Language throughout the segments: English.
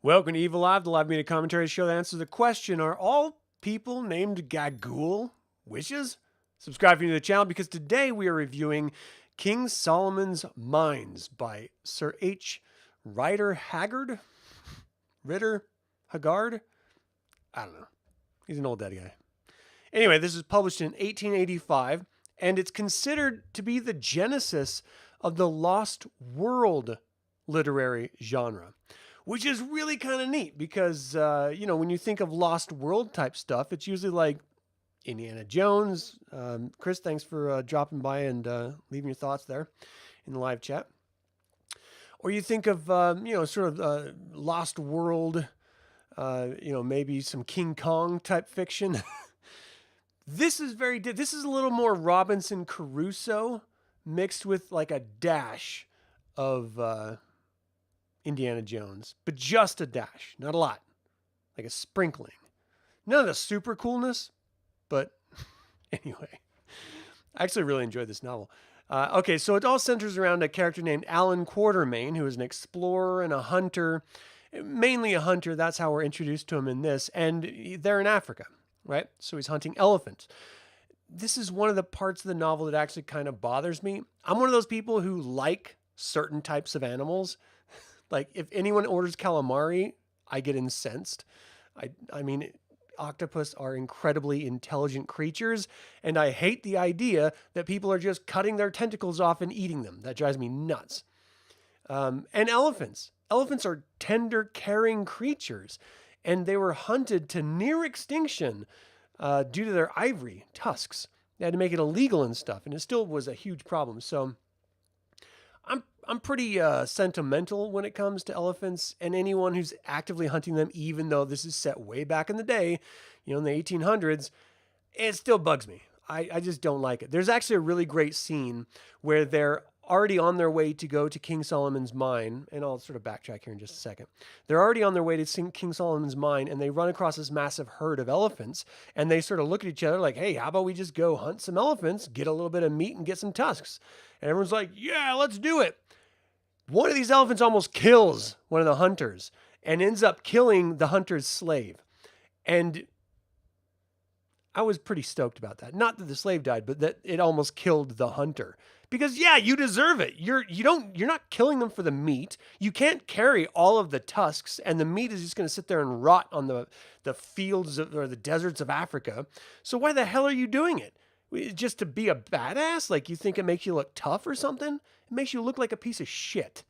Welcome to Eviliv, the live media commentary show that answers the question, are all people named Gagool wishes? Subscribe if you're new to the channel because today we are reviewing King Solomon's Mines by Sir H. Rider Haggard? Ritter? Haggard? I don't know. He's an old dead guy. Anyway, this is published in 1885, and it's considered to be the genesis of the Lost World literary genre, which is really kind of neat because, when you think of Lost World type stuff, it's usually like Indiana Jones. Chris, thanks for dropping by and leaving your thoughts there in the live chat. Or you think of, Lost World, maybe some King Kong type fiction. This is this is a little more Robinson Crusoe mixed with like a dash of Indiana Jones, but just a dash, not a lot, like a sprinkling. None of the super coolness, but anyway, I actually really enjoyed this novel. Okay, so it all centers around a character named Allan Quatermain, who is an explorer and a hunter, mainly a hunter. That's how we're introduced to him in this, and they're in Africa, right? So he's hunting elephants. This is one of the parts of the novel that actually kind of bothers me. I'm one of those people who like certain types of animals. Like, if anyone orders calamari, I get incensed. I mean, octopus are incredibly intelligent creatures, and I hate the idea that people are just cutting their tentacles off and eating them. That drives me nuts. And elephants. Elephants are tender, caring creatures, and they were hunted to near extinction due to their ivory tusks. They had to make it illegal and stuff, and it still was a huge problem. So I'm pretty sentimental when it comes to elephants and anyone who's actively hunting them, even though this is set way back in the day, in the 1800s. It still bugs me. I just don't like it. There's actually a really great scene where they're already on their way to go to King Solomon's mine, and I'll sort of backtrack here in just a second. They're already on their way to King Solomon's mine, and they run across this massive herd of elephants, and they sort of look at each other like, hey, how about we just go hunt some elephants, get a little bit of meat, and get some tusks? And everyone's like, yeah, let's do it. One of these elephants almost kills one of the hunters and ends up killing the hunter's slave. And I was pretty stoked about that. Not that the slave died, but that it almost killed the hunter. Because yeah, you deserve it. You're not killing them for the meat. You can't carry all of the tusks, and the meat is just going to sit there and rot on the fields or the deserts of Africa. So why the hell are you doing it? Just to be a badass? Like, you think it makes you look tough or something? It makes you look like a piece of shit.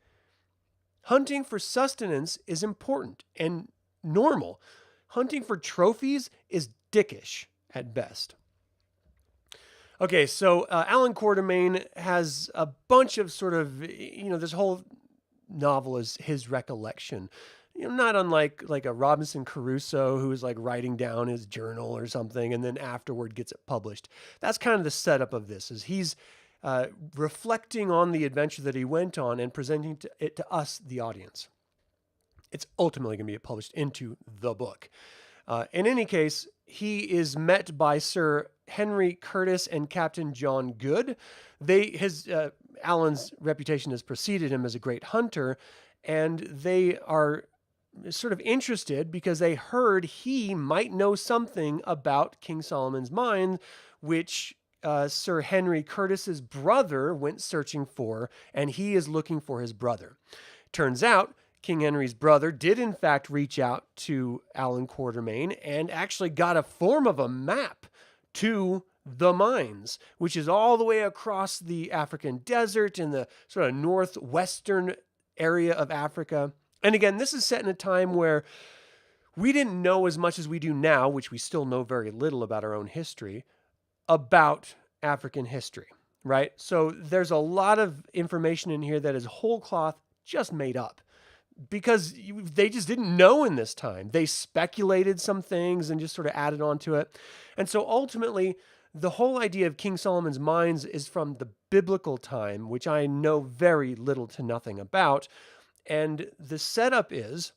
Hunting for sustenance is important and normal. Hunting for trophies is dickish at best. Okay, so Allan Quatermain has a bunch of sort of, this whole novel is his recollection. Not unlike like a Robinson Crusoe who is like writing down his journal or something and then afterward gets it published. That's kind of the setup of this, is he's reflecting on the adventure that he went on and presenting it to us, the audience. It's ultimately going to be published into the book. In any case, he is met by Sir Henry Curtis and Captain John Good. Allan's reputation has preceded him as a great hunter, and they are sort of interested because they heard he might know something about King Solomon's mine, which Sir Henry Curtis's brother went searching for, and he is looking for his brother. Turns out King Henry's brother did in fact reach out to Allan Quatermain and actually got a form of a map to the mines, which is all the way across the African desert in the sort of northwestern area of Africa. And again, this is set in a time where we didn't know as much as we do now, which we still know very little about our own history, about African history, right? So there's a lot of information in here that is whole cloth, just made up, because they just didn't know in this time. They speculated some things and just sort of added on to it. And so ultimately, the whole idea of King Solomon's mines is from the biblical time, which I know very little to nothing about. And the setup is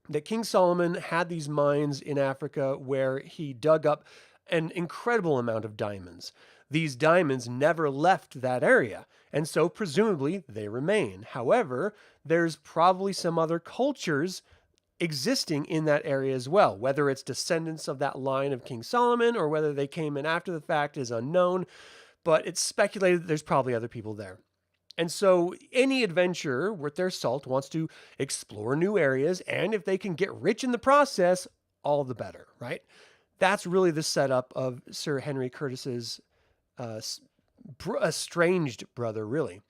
that King Solomon had these mines in Africa where he dug up an incredible amount of diamonds. These diamonds never left that area, and so presumably they remain. However, there's probably some other cultures existing in that area as well. Whether it's descendants of that line of King Solomon or whether they came in after the fact is unknown, but it's speculated that there's probably other people there. And so any adventurer worth their salt wants to explore new areas, and if they can get rich in the process, all the better, right? That's really the setup of Sir Henry Curtis's estranged brother, really.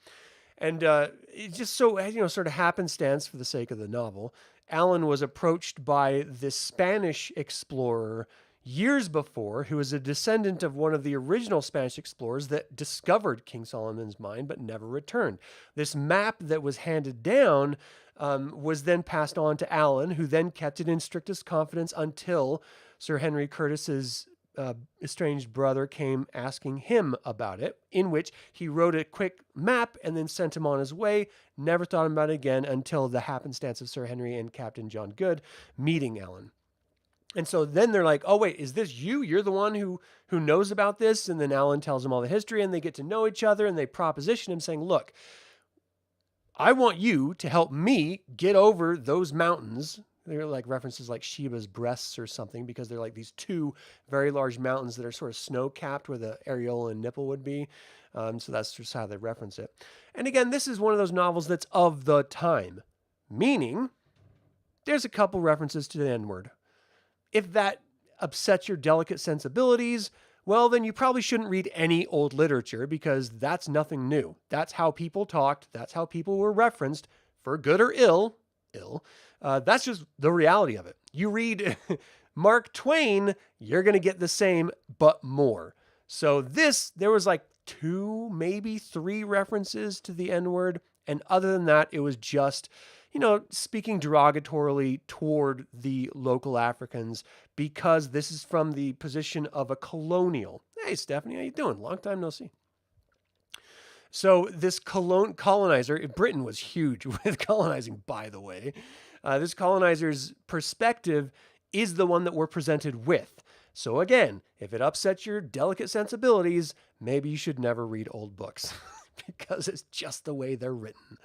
And it just so, sort of happenstance for the sake of the novel, Allan was approached by this Spanish explorer years before, who was a descendant of one of the original Spanish explorers that discovered King Solomon's mine but never returned. This map that was handed down was then passed on to Allan, who then kept it in strictest confidence until Sir Henry Curtis's estranged brother came asking him about it, in which he wrote a quick map and then sent him on his way. Never thought about it again until the happenstance of Sir Henry and Captain John Good meeting Allan. And so then they're like, oh, wait, is this you? You're the one who knows about this? And then Allan tells them all the history, and they get to know each other, and they proposition him saying, look, I want you to help me get over those mountains. They're like references like Sheba's breasts or something, because they're like these two very large mountains that are sort of snow-capped where the areola and nipple would be. So that's just how they reference it. And again, this is one of those novels that's of the time, meaning there's a couple references to the N-word. If that upsets your delicate sensibilities, well, then you probably shouldn't read any old literature, because that's nothing new. That's how people talked. That's how people were referenced, for good or ill. That's just the reality of it. You read Mark Twain, you're going to get the same, but more. So there was like 2, maybe 3 references to the N-word. And other than that, it was just, speaking derogatorily toward the local Africans, because this is from the position of a colonial. Hey, Stephanie, how you doing? Long time no see. So this colonizer, Britain was huge with colonizing, by the way. This colonizer's perspective is the one that we're presented with. So again, if it upsets your delicate sensibilities, maybe you should never read old books because it's just the way they're written.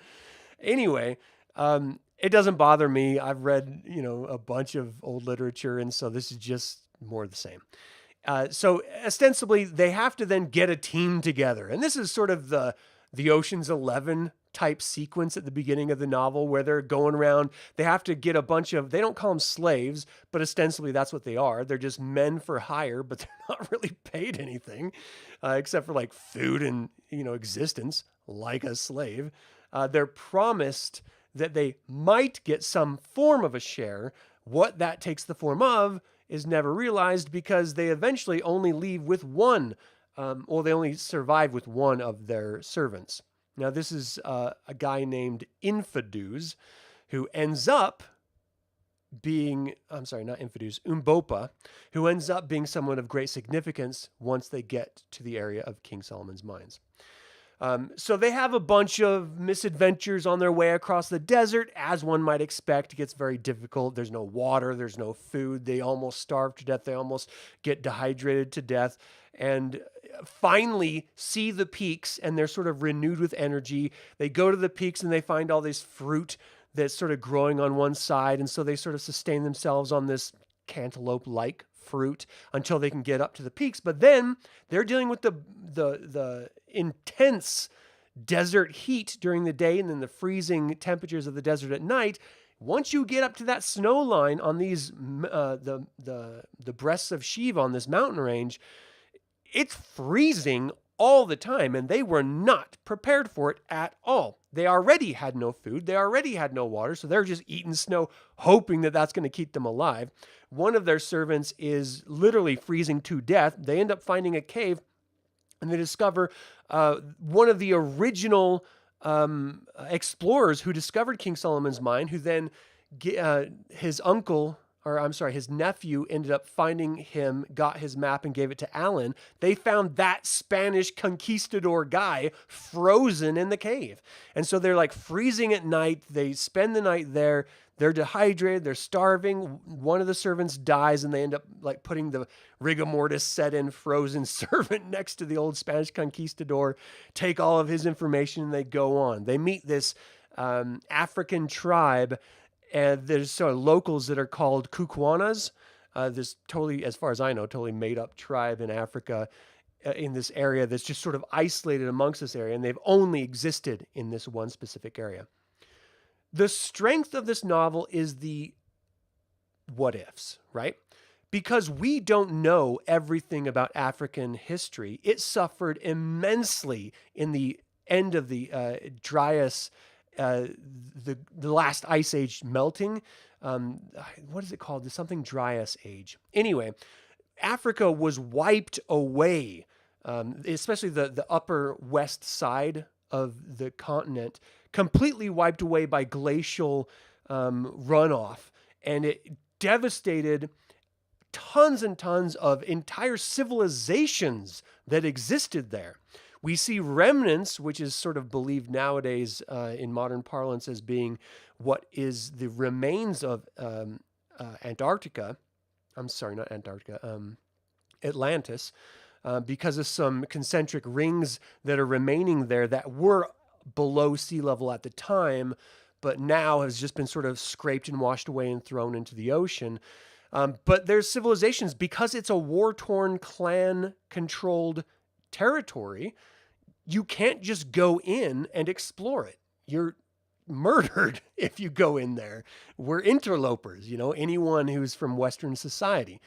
Anyway, it doesn't bother me. I've read, a bunch of old literature, and so this is just more of the same. So ostensibly, they have to then get a team together. And this is sort of the Ocean's 11 type sequence at the beginning of the novel, where they're going around. They have to get a bunch of, they don't call them slaves, but ostensibly that's what they are. They're just men for hire, but they're not really paid anything, except for like food and, existence, like a slave. They're promised that they might get some form of a share. What that takes the form of is never realized, because they eventually only leave with one, or they only survive with one of their servants. Now, this is a guy named Infidus, who ends up being, Umbopa, who ends up being someone of great significance once they get to the area of King Solomon's mines. So they have a bunch of misadventures on their way across the desert. As one might expect, it gets very difficult. There's no water. There's no food. They almost starve to death. They almost get dehydrated to death, and finally see the peaks, and they're sort of renewed with energy. They go to the peaks and they find all this fruit that's sort of growing on one side. And so they sort of sustain themselves on this cantaloupe-like fruit until they can get up to the peaks. But then they're dealing with the intense desert heat during the day and then the freezing temperatures of the desert at night. Once you get up to that snow line on these the breasts of Shiva on this mountain range, it's freezing all the time, and they were not prepared for it at all. They already had no food. They already had no water, so they're just eating snow, hoping that that's going to keep them alive. One of their servants is literally freezing to death. They end up finding a cave, and they discover one of the original explorers who discovered King Solomon's mine, who then his nephew ended up finding him, got his map, and gave it to Allan. They found that Spanish conquistador guy frozen in the cave. And so they're like freezing at night. They spend the night there. They're dehydrated. They're starving. One of the servants dies, and they end up like putting the rigor mortis set in frozen servant next to the old Spanish conquistador, take all of his information, and they go on. They meet this African tribe. And there's sort of locals that are called Kukwanas. This totally, as far as I know, totally made up tribe in Africa in this area that's just sort of isolated amongst this area, and they've only existed in this one specific area. The strength of this novel is the what ifs, right? Because we don't know everything about African history, it suffered immensely in the end of the Dryas, the last ice age melting. What is it called? There's something Dryas age. Anyway, Africa was wiped away, especially the upper west side of the continent, completely wiped away by glacial runoff. And it devastated tons and tons of entire civilizations that existed there. We see remnants, which is sort of believed nowadays in modern parlance as being what is the remains of Antarctica. I'm sorry, not Antarctica, Atlantis, because of some concentric rings that are remaining there that were below sea level at the time, but now has just been sort of scraped and washed away and thrown into the ocean. But there's civilizations, because it's a war-torn, clan-controlled territory, you can't just go in and explore it. You're murdered if you go in there. We're interlopers, anyone who's from Western society.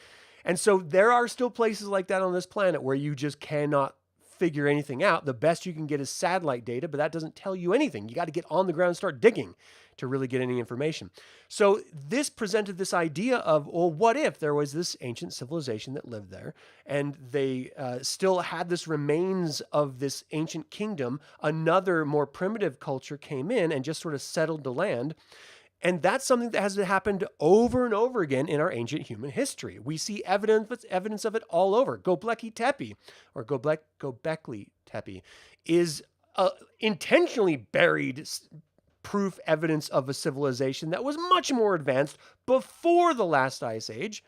And so there are still places like that on this planet where you just cannot figure anything out. The best you can get is satellite data, but that doesn't tell you anything. You got to get on the ground and start digging to really get any information. So this presented this idea of, well, what if there was this ancient civilization that lived there and they still had this remains of this ancient kingdom? Another more primitive culture came in and just sort of settled the land. And that's something that has happened over and over again in our ancient human history. We see evidence of it all over. Göbekli Tepe, or Göbekli Tepe, is intentionally buried proof evidence of a civilization that was much more advanced before the last ice age,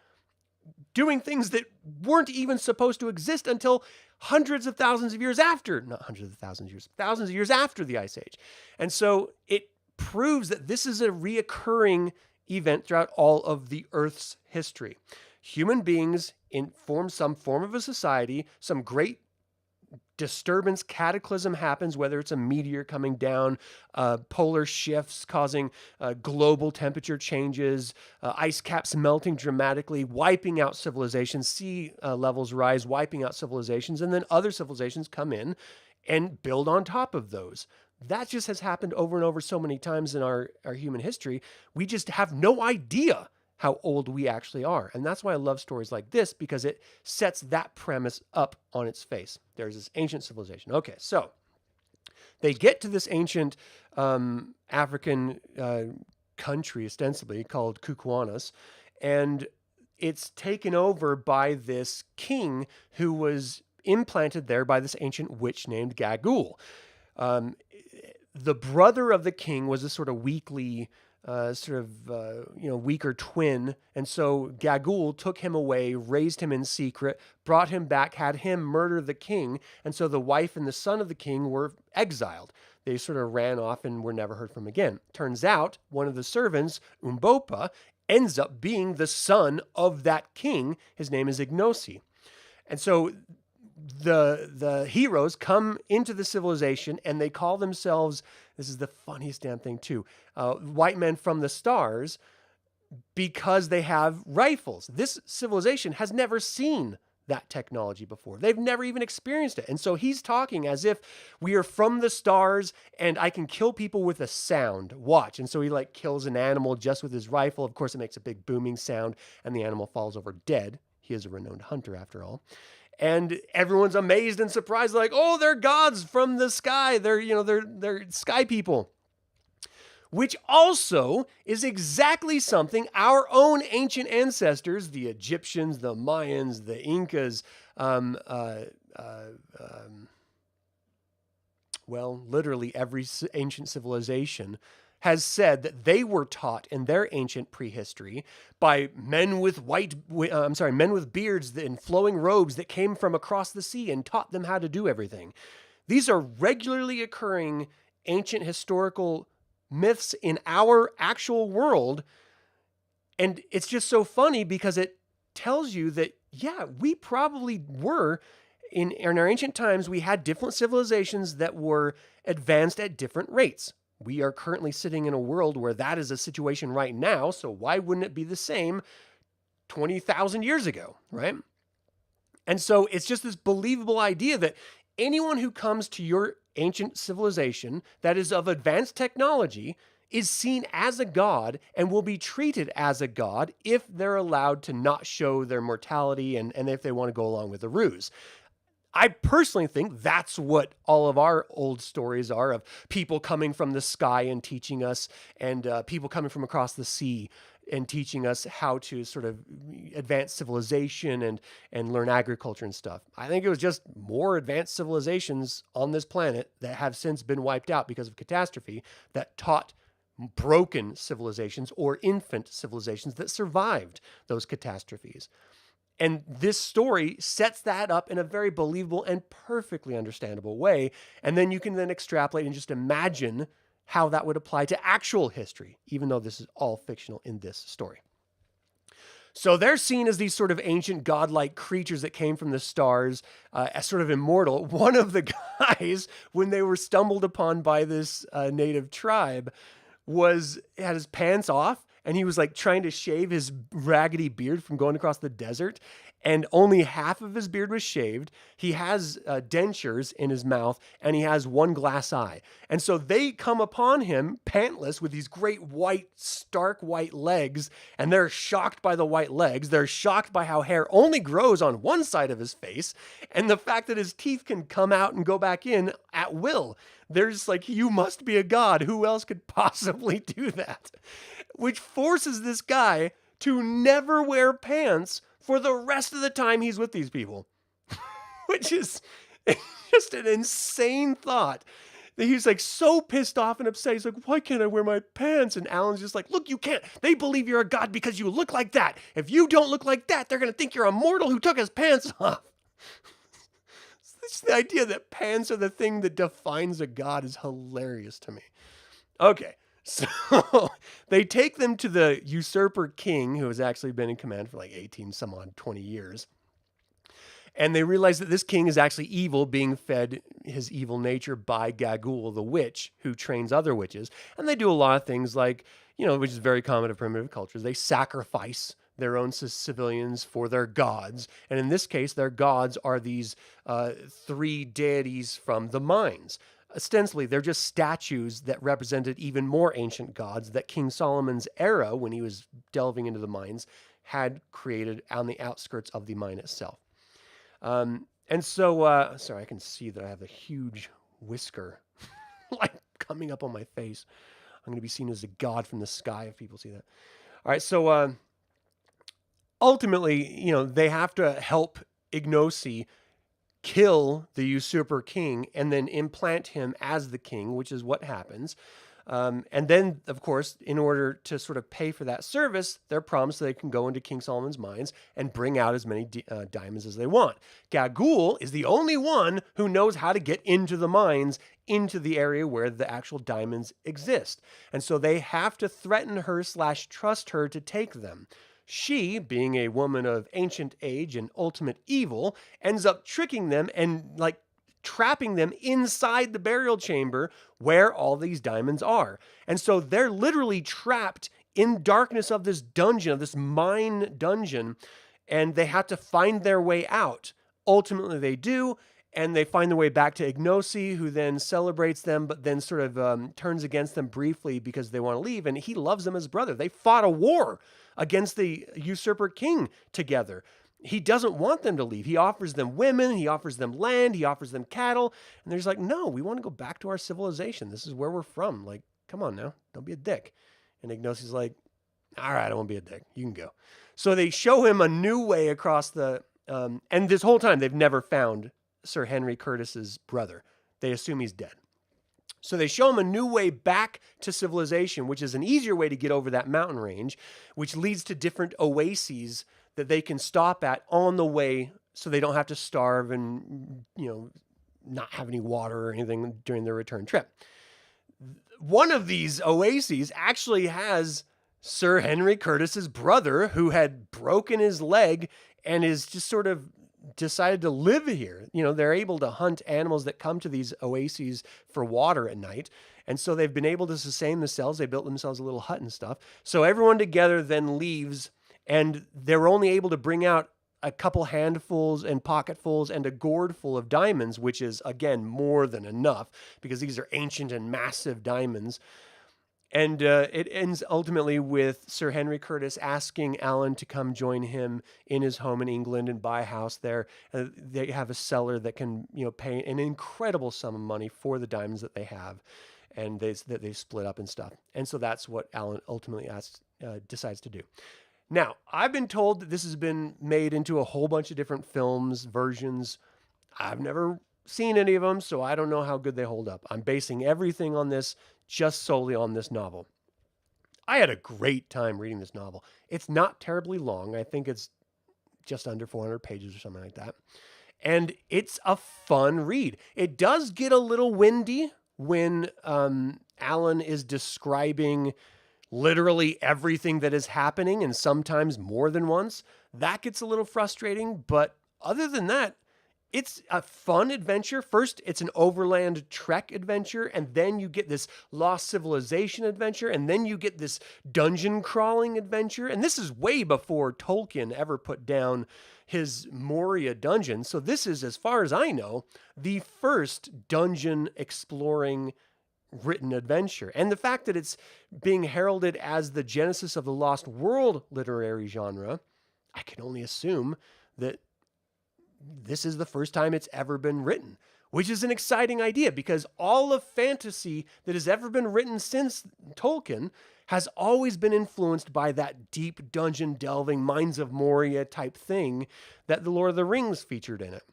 doing things that weren't even supposed to exist until hundreds of thousands of years after, not hundreds of thousands of years, thousands of years after the ice age. And so it proves that this is a reoccurring event throughout all of the Earth's history. Human beings form some form of a society, some great disturbance, cataclysm happens, whether it's a meteor coming down, polar shifts causing global temperature changes, ice caps melting dramatically, wiping out civilizations, sea levels rise, wiping out civilizations, and then other civilizations come in and build on top of those. That just has happened over and over so many times in our human history. We just have no idea how old we actually are. And that's why I love stories like this, because it sets that premise up on its face. There's this ancient civilization. Okay, so they get to this ancient African country, ostensibly called Kukwanas, and it's taken over by this king who was implanted there by this ancient witch named Gagul. The brother of the king was a sort of weakly, weaker twin. And so Gagul took him away, raised him in secret, brought him back, had him murder the king. And so the wife and the son of the king were exiled. They sort of ran off and were never heard from again. Turns out one of the servants, Umbopa, ends up being the son of that king. His name is Ignosi. And so the heroes come into the civilization and they call themselves, this is the funniest damn thing too, white men from the stars, because they have rifles. This civilization has never seen that technology before. They've never even experienced it. And so he's talking as if we are from the stars and I can kill people with a sound. Watch. And so he kills an animal just with his rifle. Of course, it makes a big booming sound and the animal falls over dead. He is a renowned hunter after all. And everyone's amazed and surprised, oh, they're gods from the sky. They're sky people. Which also is exactly something our own ancient ancestors, the Egyptians, the Mayans, the Incas, literally every ancient civilization has said that they were taught in their ancient prehistory by men with men with beards and flowing robes that came from across the sea and taught them how to do everything. These are regularly occurring ancient historical myths in our actual world. And it's just so funny because it tells you that, yeah, we probably were in our ancient times, we had different civilizations that were advanced at different rates. We are currently sitting in a world where that is a situation right now. So why wouldn't it be the same 20,000 years ago, right? And so it's just this believable idea that anyone who comes to your ancient civilization that is of advanced technology is seen as a god and will be treated as a god if they're allowed to not show their mortality and if they want to go along with the ruse. I personally think that's what all of our old stories are, of people coming from the sky and teaching us, and people coming from across the sea and teaching us how to sort of advance civilization and learn agriculture and stuff. I think it was just more advanced civilizations on this planet that have since been wiped out because of catastrophe that taught broken civilizations or infant civilizations that survived those catastrophes. And this story sets that up in a very believable and perfectly understandable way. And then you can then extrapolate and just imagine how that would apply to actual history, even though this is all fictional in this story. So they're seen as these sort of ancient godlike creatures that came from the stars, as sort of immortal. One of the guys, when they were stumbled upon by this native tribe, had his pants off, and he was like trying to shave his raggedy beard from going across the desert, and only half of his beard was shaved. He has dentures in his mouth, and he has one glass eye. And so they come upon him pantless with these great white, stark white legs, and they're shocked by the white legs. They're shocked by how hair only grows on one side of his face, and the fact that his teeth can come out and go back in at will. They're just like, you must be a god. Who else could possibly do that? Which forces this guy to never wear pants for the rest of the time he's with these people. Which is just an insane thought. He's like so pissed off and upset. He's like, why can't I wear my pants? And Alan's just like, look, you can't. They believe you're a god because you look like that. If you don't look like that, they're going to think you're a mortal who took his pants off. The idea that pants are the thing that defines a god is hilarious to me. Okay, so they take them to the usurper king, who has actually been in command for like 18 some odd 20 years. And they realize that this king is actually evil, being fed his evil nature by Gagul, the witch, who trains other witches. And they do a lot of things like, which is very common to primitive cultures. They sacrifice their own civilians for their gods. And in this case, their gods are these three deities from the mines. Ostensibly, they're just statues that represented even more ancient gods that King Solomon's era, when he was delving into the mines, had created on the outskirts of the mine itself. And so, sorry, I can see that I have a huge whisker like coming up on my face. I'm going to be seen as a god from the sky if people see that. All right, so ultimately, they have to help Ignosi kill the usurper king and then implant him as the king, which is what happens. And then, of course, in order to sort of pay for that service, they're promised they can go into King Solomon's mines and bring out as many diamonds as they want. Gagul is the only one who knows how to get into the mines, into the area where the actual diamonds exist. And so they have to threaten her / trust her to take them. She, being a woman of ancient age and ultimate evil, ends up tricking them and trapping them inside the burial chamber where all these diamonds are. And so they're literally trapped in darkness of this dungeon, of this mine dungeon, and they have to find their way out. Ultimately, they do, and they find their way back to Ignosi, who then celebrates them, but then sort of turns against them briefly because they want to leave, and he loves them as brother. They fought a war against the usurper king together. He doesn't want them to leave. He offers them women, he offers them land, he offers them cattle, and they're just like, no, we want to go back to our civilization. This is where we're from. Like, come on now, don't be a dick. And Ignosi's like, all right, I won't be a dick. You can go. So they show him a new way across the, and this whole time they've never found Sir Henry Curtis's brother. They assume he's dead. So they show him a new way back to civilization, which is an easier way to get over that mountain range, which leads to different oases that they can stop at on the way so they don't have to starve and, not have any water or anything during their return trip. One of these oases actually has Sir Henry Curtis's brother, who had broken his leg and is just sort of decided to live here. You know, they're able to hunt animals that come to these oases for water at night. And so they've been able to sustain themselves. They built themselves a little hut and stuff. So everyone together then leaves, and they're only able to bring out a couple handfuls and pocketfuls and a gourd full of diamonds, which is, again, more than enough because these are ancient and massive diamonds. And it ends ultimately with Sir Henry Curtis asking Allan to come join him in his home in England and buy a house there. They have a seller that can, pay an incredible sum of money for the diamonds that they have, and that they split up and stuff. And so that's what Allan ultimately decides to do. Now, I've been told that this has been made into a whole bunch of different films, versions. I've never seen any of them, so I don't know how good they hold up. I'm basing everything on this just solely on this novel. I had a great time reading this novel. It's not terribly long. I think it's just under 400 pages or something like that. And it's a fun read. It does get a little windy when Allan is describing literally everything that is happening, and sometimes more than once. That gets a little frustrating, but other than that, it's a fun adventure. First, it's an overland trek adventure, and then you get this lost civilization adventure, and then you get this dungeon crawling adventure. And this is way before Tolkien ever put down his Moria dungeon. So this is, as far as I know, the first dungeon exploring written adventure. And the fact that it's being heralded as the genesis of the Lost World literary genre, I can only assume that this is the first time it's ever been written, which is an exciting idea because all of fantasy that has ever been written since Tolkien has always been influenced by that deep dungeon delving, Mines of Moria type thing that the Lord of the Rings featured in it.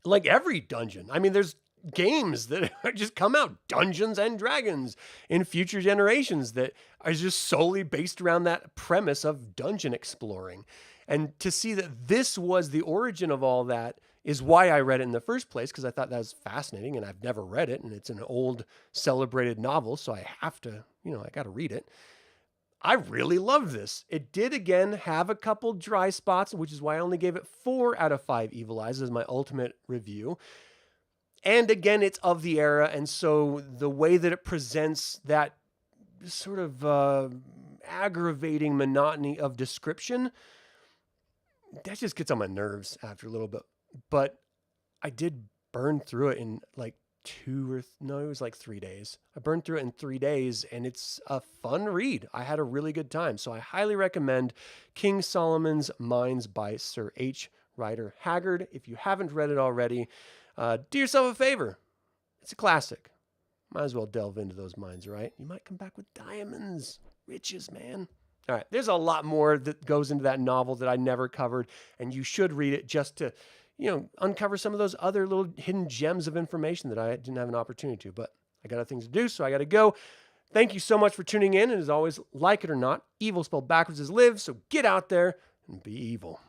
Like every dungeon. I mean, there's games that just come out, Dungeons and Dragons, in future generations that are just solely based around that premise of dungeon exploring. And to see that this was the origin of all that is why I read it in the first place, because I thought that was fascinating, and I've never read it, and it's an old celebrated novel, so I have to, I got to read it. I really loved this. It did, again, have a couple dry spots, which is why I only gave it 4 out of 5 Evil Eyes as my ultimate review. And again, it's of the era, and so the way that it presents that sort of aggravating monotony of description, that just gets on my nerves after a little bit. But I did burn through it in like 3 days. I burned through it in 3 days, and it's a fun read. I had a really good time. So I highly recommend King Solomon's Mines by Sir H. Rider Haggard. If you haven't read it already, do yourself a favor. It's a classic. Might as well delve into those mines, right? You might come back with diamonds. Riches, man. All right, there's a lot more that goes into that novel that I never covered, and you should read it just to, uncover some of those other little hidden gems of information that I didn't have an opportunity to. But I got other things to do, so I got to go. Thank you so much for tuning in, and as always, like it or not, evil spelled backwards is live, so get out there and be evil.